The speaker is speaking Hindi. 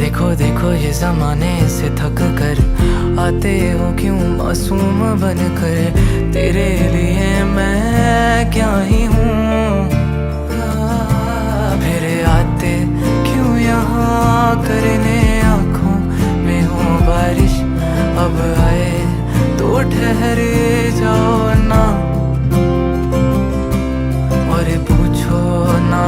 देखो देखो ये जमाने से थक कर आते हो क्यों मासूम बन कर। तेरे लिए मैं क्या ही हूँ, फिर आते क्यों यहाँ करने आँखों में हो बारिश। अब आए तो ठहर जाओ ना, और पूछो ना